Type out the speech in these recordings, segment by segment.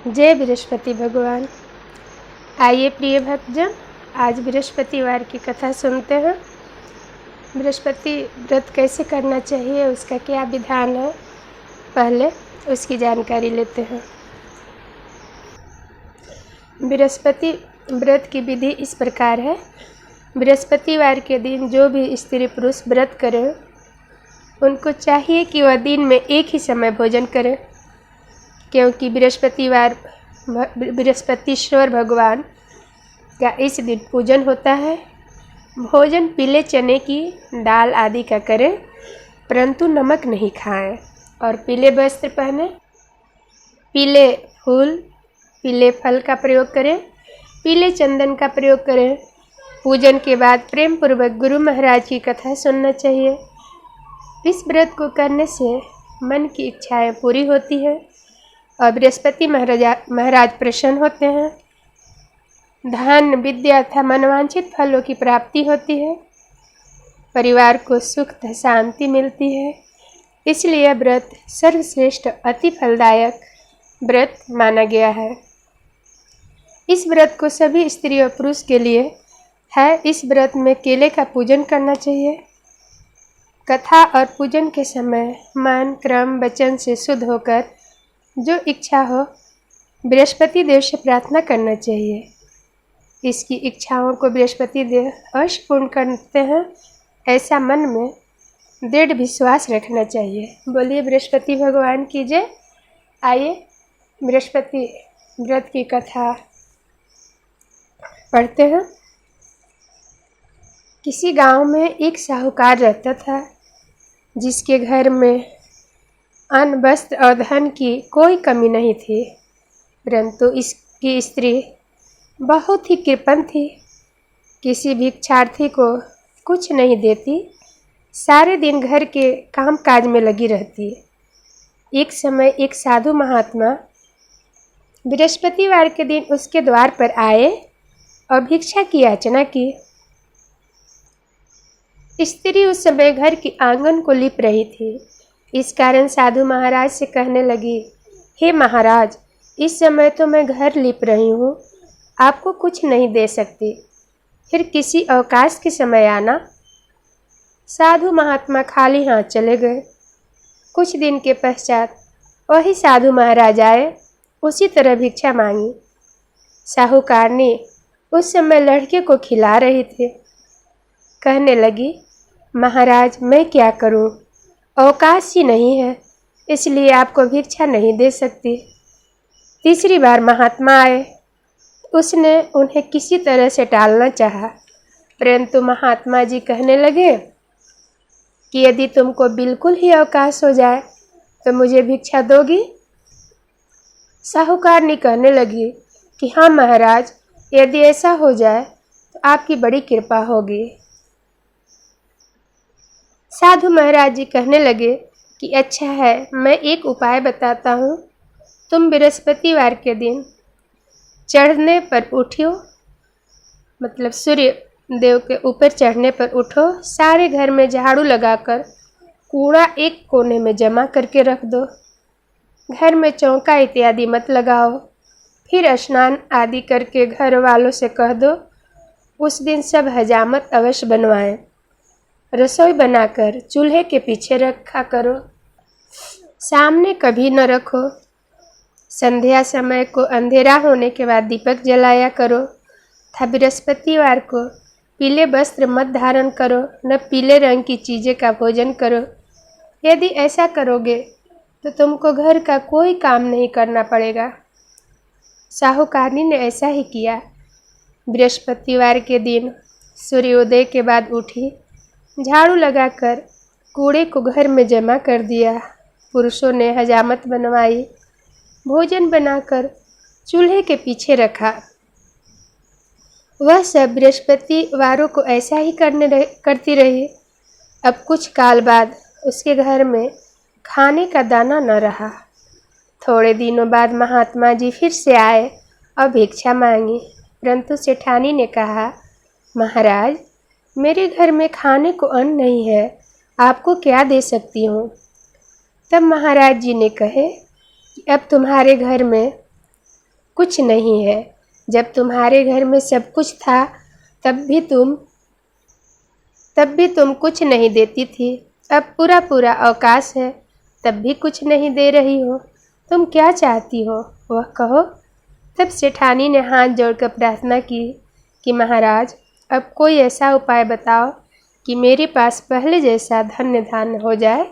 जय बृहस्पति भगवान। आइए प्रिय भक्तजन, आज बृहस्पतिवार की कथा सुनते हैं। बृहस्पति व्रत कैसे करना चाहिए, उसका क्या विधान है, पहले उसकी जानकारी लेते हैं। बृहस्पति व्रत की विधि इस प्रकार है। बृहस्पतिवार के दिन जो भी स्त्री पुरुष व्रत करें, उनको चाहिए कि वह दिन में एक ही समय भोजन करें, क्योंकि बृहस्पतिश्वर भगवान का इस दिन पूजन होता है। भोजन पीले चने की दाल आदि का करें, परंतु नमक नहीं खाएं, और पीले वस्त्र पहने, पीले फूल, पीले फल का प्रयोग करें, पीले चंदन का प्रयोग करें। पूजन के बाद प्रेम पूर्वक गुरु महाराज की कथा सुनना चाहिए। इस व्रत को करने से मन की इच्छाएं पूरी होती हैं और बृहस्पति महाराज प्रसन्न होते हैं। धन, विद्या तथा मनवांछित फलों की प्राप्ति होती है। परिवार को सुख तथा शांति मिलती है। इसलिए यह व्रत सर्वश्रेष्ठ अति फलदायक व्रत माना गया है। इस व्रत को सभी स्त्री और पुरुष के लिए है। इस व्रत में केले का पूजन करना चाहिए। कथा और पूजन के समय मन, क्रम, वचन से शुद्ध होकर जो इच्छा हो बृहस्पति देव से प्रार्थना करना चाहिए। इसकी इच्छाओं को बृहस्पति देव अवश्य पूर्ण करते हैं, ऐसा मन में दृढ़ विश्वास रखना चाहिए। बोलिए बृहस्पति भगवान की जय। आइए बृहस्पति व्रत की कथा पढ़ते हैं। किसी गांव में एक साहूकार रहता था, जिसके घर में अन्न, वस्त्र और धन की कोई कमी नहीं थी, परंतु इसकी स्त्री बहुत ही कृपण थी। किसी भिक्षार्थी को कुछ नहीं देती, सारे दिन घर के काम काज में लगी रहती। एक समय एक साधु महात्मा बृहस्पतिवार के दिन उसके द्वार पर आए और भिक्षा की याचना की। स्त्री उस समय घर की आंगन को लिप रही थी। इस कारण साधु महाराज से कहने लगी, हे महाराज, इस समय तो मैं घर लिप रही हूँ, आपको कुछ नहीं दे सकती, फिर किसी अवकाश के समय आना। साधु महात्मा खाली हाथ चले गए। कुछ दिन के पश्चात वही साधु महाराज आए, उसी तरह भिक्षा मांगी। साहूकारनी उस समय लड़के को खिला रही थी। कहने लगी, महाराज, मैं क्या करूं, अवकाश ही नहीं है, इसलिए आपको भिक्षा नहीं दे सकती। तीसरी बार महात्मा आए। उसने उन्हें किसी तरह से टालना चाहा, परंतु महात्मा जी कहने लगे कि यदि तुमको बिल्कुल ही अवकाश हो जाए तो मुझे भिक्षा दोगी। साहूकारनी कहने लगी कि हाँ महाराज, यदि ऐसा हो जाए तो आपकी बड़ी कृपा होगी। साधु महाराज जी कहने लगे कि अच्छा है, मैं एक उपाय बताता हूँ। तुम बृहस्पतिवार के दिन चढ़ने पर उठो, मतलब सूर्य देव के ऊपर चढ़ने पर उठो, सारे घर में झाड़ू लगाकर कूड़ा एक कोने में जमा करके रख दो। घर में चौका इत्यादि मत लगाओ। फिर स्नान आदि करके घर वालों से कह दो उस दिन सब हजामत अवश्य बनवाएं। रसोई बनाकर चूल्हे के पीछे रखा करो, सामने कभी न रखो। संध्या समय को अंधेरा होने के बाद दीपक जलाया करो। था बृहस्पतिवार को पीले वस्त्र मत धारण करो, न पीले रंग की चीज़ें का भोजन करो। यदि ऐसा करोगे तो तुमको घर का कोई काम नहीं करना पड़ेगा। साहूकारनी ने ऐसा ही किया। बृहस्पतिवार के दिन सूर्योदय के बाद उठी, झाड़ू लगाकर कूड़े को घर में जमा कर दिया। पुरुषों ने हजामत बनवाई, भोजन बनाकर चूल्हे के पीछे रखा। वह सब बृहस्पतिवारों को ऐसा ही करती रही। अब कुछ काल बाद उसके घर में खाने का दाना न रहा। थोड़े दिनों बाद महात्मा जी फिर से आए और भिक्षा मांगी, परंतु सेठानी ने कहा, महाराज, मेरे घर में खाने को अन्न नहीं है, आपको क्या दे सकती हूँ। तब महाराज जी ने कहे कि अब तुम्हारे घर में कुछ नहीं है। जब तुम्हारे घर में सब कुछ था तब भी तुम कुछ नहीं देती थी। अब पूरा पूरा अवकाश है तब भी कुछ नहीं दे रही हो। तुम क्या चाहती हो वह कहो। तब सेठानी ने हाथ जोड़कर प्रार्थना की कि महाराज, अब कोई ऐसा उपाय बताओ कि मेरे पास पहले जैसा धन्य धान्य हो जाए।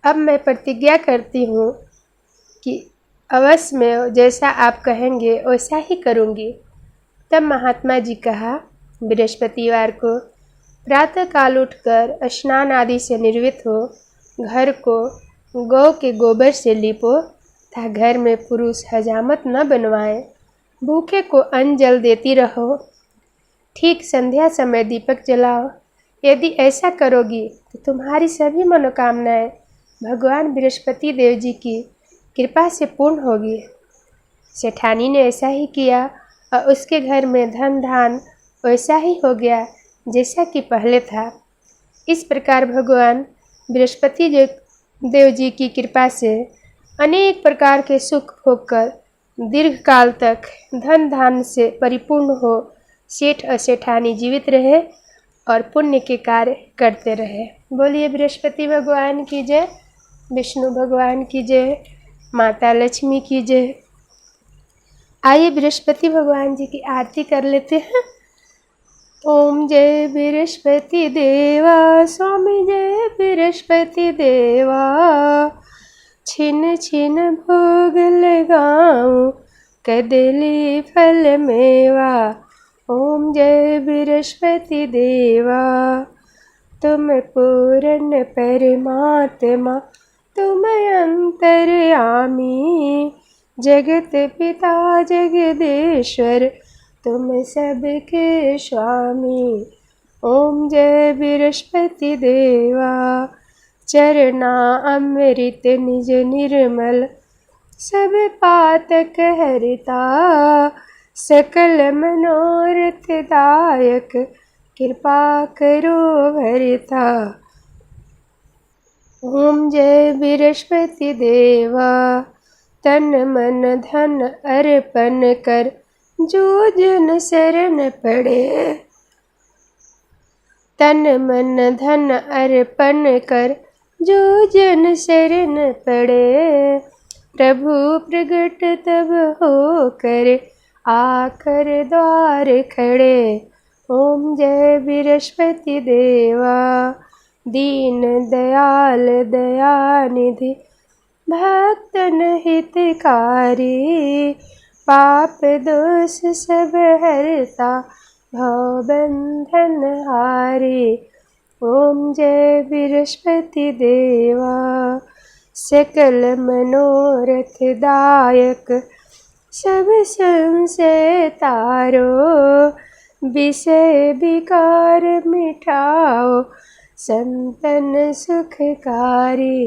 अब मैं प्रतिज्ञा करती हूँ कि अवश्य में जैसा आप कहेंगे वैसा ही करूँगी। तब महात्मा जी कहा, बृहस्पतिवार को प्रातःकाल उठकर स्नान आदि से निर्वित हो घर को गौ के गोबर से लीपो तथा घर में पुरुष हजामत न बनवाएं। भूखे को अन्न जल देती रहो। ठीक संध्या समय दीपक जलाओ। यदि ऐसा करोगी तो तुम्हारी सभी मनोकामनाएं भगवान बृहस्पति देव जी की कृपा से पूर्ण होगी। सेठानी ने ऐसा ही किया और उसके घर में धन धान वैसा ही हो गया जैसा कि पहले था। इस प्रकार भगवान बृहस्पति देव जी की कृपा से अनेक प्रकार के सुख भोग कर दीर्घ काल तक धन धान से परिपूर्ण हो सेठ और सेठानी जीवित रहे और पुण्य के कार्य करते रहे। बोलिए बृहस्पति भगवान की जय, विष्णु भगवान की जय, माता लक्ष्मी की जय। आइए बृहस्पति भगवान जी की आरती कर लेते हैं। ओम जय बृहस्पति देवा, स्वामी जय बृहस्पति देवा। छिन छिन भोग लगाऊं कदली फल मेवा। ओम जय बृहस्पति देवा। तुम पूर्ण परमात्मा, तुम अंतर्यामी, जगत पिता जगदीश्वर, तुम सबके स्वामी। ओम जय बृहस्पति देवा। चरना अमृत निज निर्मल, सब पातक हरिता, सकल मनोरथ दायक, कृपा करो भरिता। ओम जय बृहस्पति देवा। तन मन धन अर्पण कर जो जन शरण पड़े। तन मन धन अर्पण कर जो जन शरण पड़े। प्रभु प्रगट तब हो कर आकर द्वार खड़े। ओम जय बृहस्पति देवा। दीन दयाल दयानिधि, भक्तन हितकारी, पाप दोष सब हरता, भव बंधन हारी। ओम जय बृहस्पति देवा। सकल मनोरथ दायक, सब संशय तारो, विषय विकार मिटाओ, संतन सुखकारी।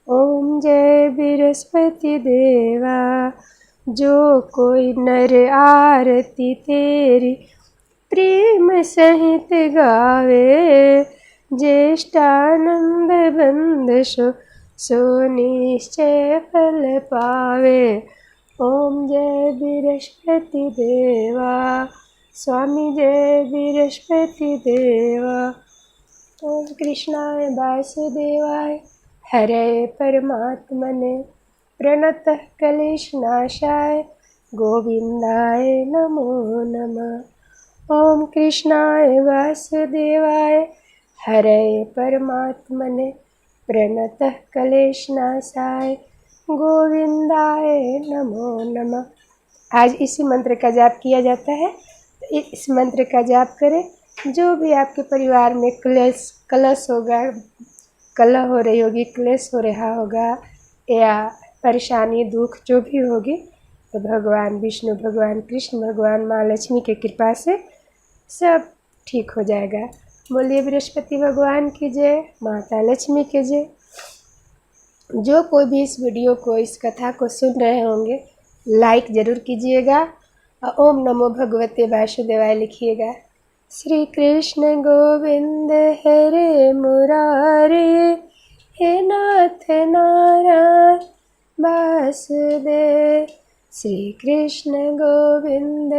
ओम जय बृहस्पति देवा। जो कोई नर आरती तेरी प्रेम सहित गावे, ज्येष्ठानंद बंदशो सो निश्चय फल पावे। ओम जय बृहस्पति देवा। स्वामी जय बृहस्पति देवा। ओम कृष्णाय वासुदेवाय हरे परमात्मने प्रणतः क्लेशनाशाय गोविंदाय नमो नमः। ओम कृष्णाय वासुदेवाय हरे परमात्मने प्रणतः क्लेशनाशाय गोविंदाय नमो नमः। आज इसी मंत्र का जाप किया जाता है। तो इस मंत्र का जाप करें। जो भी आपके परिवार में कलश होगा, कलह हो रही होगी, क्लेश हो रहा होगा या परेशानी दुख जो भी होगी, तो भगवान विष्णु, भगवान कृष्ण, भगवान माँ लक्ष्मी की कृपा से सब ठीक हो जाएगा। बोलिए बृहस्पति भगवान की जय, माता लक्ष्मी की जय। जो कोई भी इस वीडियो को, इस कथा को सुन रहे होंगे, लाइक ज़रूर कीजिएगा और ओम नमो भगवते वासुदेवाय लिखिएगा। श्री कृष्ण गोविंद हरे मुरारे, हे नाथ नारायण वासुदेव, श्री कृष्ण गोविंद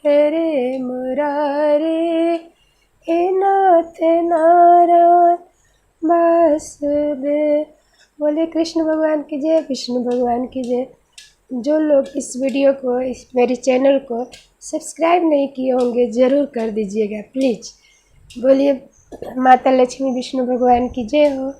हरे मुरारे, हे नाथ नारायण वासुदेव। बोले कृष्ण भगवान की जय, विष्णु भगवान की जय। जो लोग इस वीडियो को, इस मेरे चैनल को सब्सक्राइब नहीं किए होंगे ज़रूर कर दीजिएगा प्लीज़। बोलिए माता लक्ष्मी विष्णु भगवान की जय हो।